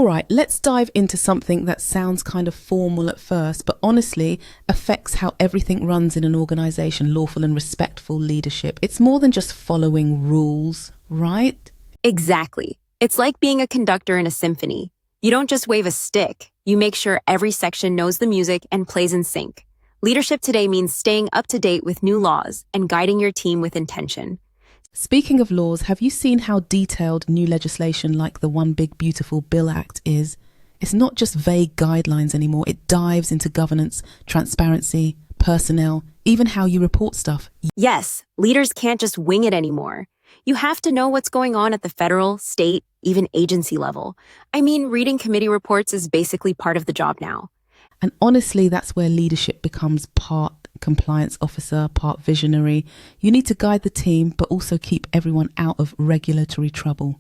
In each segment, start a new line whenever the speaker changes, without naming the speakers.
All right, let's dive into something that sounds kind of formal at first, but honestly affects how everything runs in an organization: lawful and respectful leadership. It's more than just following rules, right?
Exactly. It's like being a conductor in a symphony. You don't just wave a stick. You make sure every section knows the music and plays in sync. Leadership today means staying up to date with new laws and guiding your team with intention.
Speaking of laws, have you seen how detailed new legislation like the One Big Beautiful Bill Act is? It's not just vague guidelines anymore. It dives into governance, transparency, personnel, even how you report stuff.
Yes, leaders can't just wing it anymore. You have to know what's going on at the federal, state, even agency level. I mean, reading committee reports is basically part of the job now.
And honestly, that's where leadership becomes part compliance officer, part visionary. You need to guide the team, but also keep everyone out of regulatory trouble.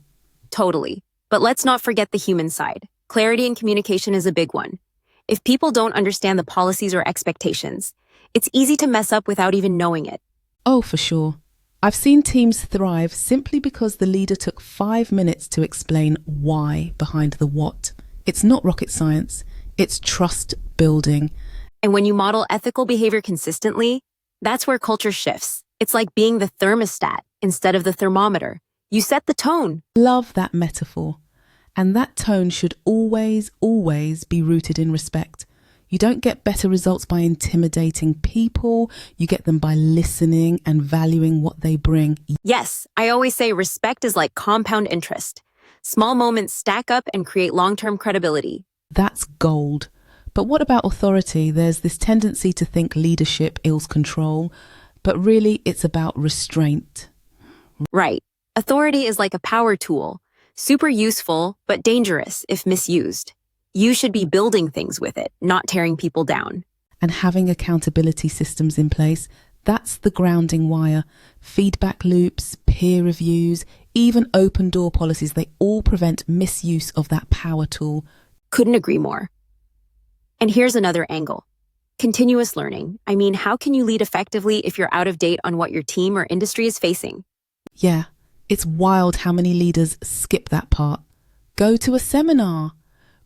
Totally. But let's not forget the human side. Clarity and communication is a big one. If people don't understand the policies or expectations, it's easy to mess up without even knowing it.
Oh, for sure. I've seen teams thrive simply because the leader took 5 minutes to explain why behind the what. It's not rocket science. It's trust building.
And when you model ethical behavior consistently, that's where culture shifts. It's like being the thermostat instead of the thermometer. You set the tone.
Love that metaphor. And that tone should always, always be rooted in respect. You don't get better results by intimidating people. You get them by listening and valuing what they bring.
Yes, I always say respect is like compound interest. Small moments stack up and create long-term credibility.
That's gold. But what about authority? There's this tendency to think leadership equals control, but really it's about restraint.
Right. Authority is like a power tool, super useful, but dangerous if misused. You should be building things with it, not tearing people down.
And having accountability systems in place, that's the grounding wire. Feedback loops, peer reviews, even open door policies, they all prevent misuse of that power tool.
Couldn't agree more. And here's another angle. Continuous learning. I mean, how can you lead effectively if you're out of date on what your team or industry is facing?
Yeah, it's wild how many leaders skip that part. Go to a seminar.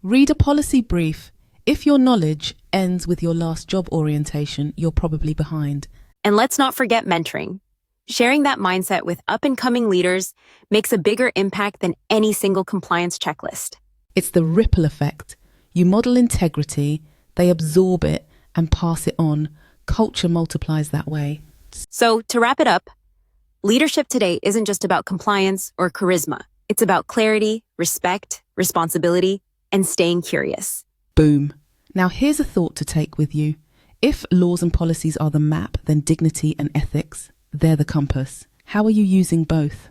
Read a policy brief. If your knowledge ends with your last job orientation, you're probably behind.
And let's not forget mentoring. Sharing that mindset with up-and-coming leaders makes a bigger impact than any single compliance checklist.
It's the ripple effect. You model integrity, they absorb it and pass it on. Culture multiplies that way.
So, to wrap it up, leadership today isn't just about compliance or charisma. It's about clarity, respect, responsibility, and staying curious.
Boom. Now here's a thought to take with you. If laws and policies are the map, then dignity and ethics, they're the compass. How are you using both?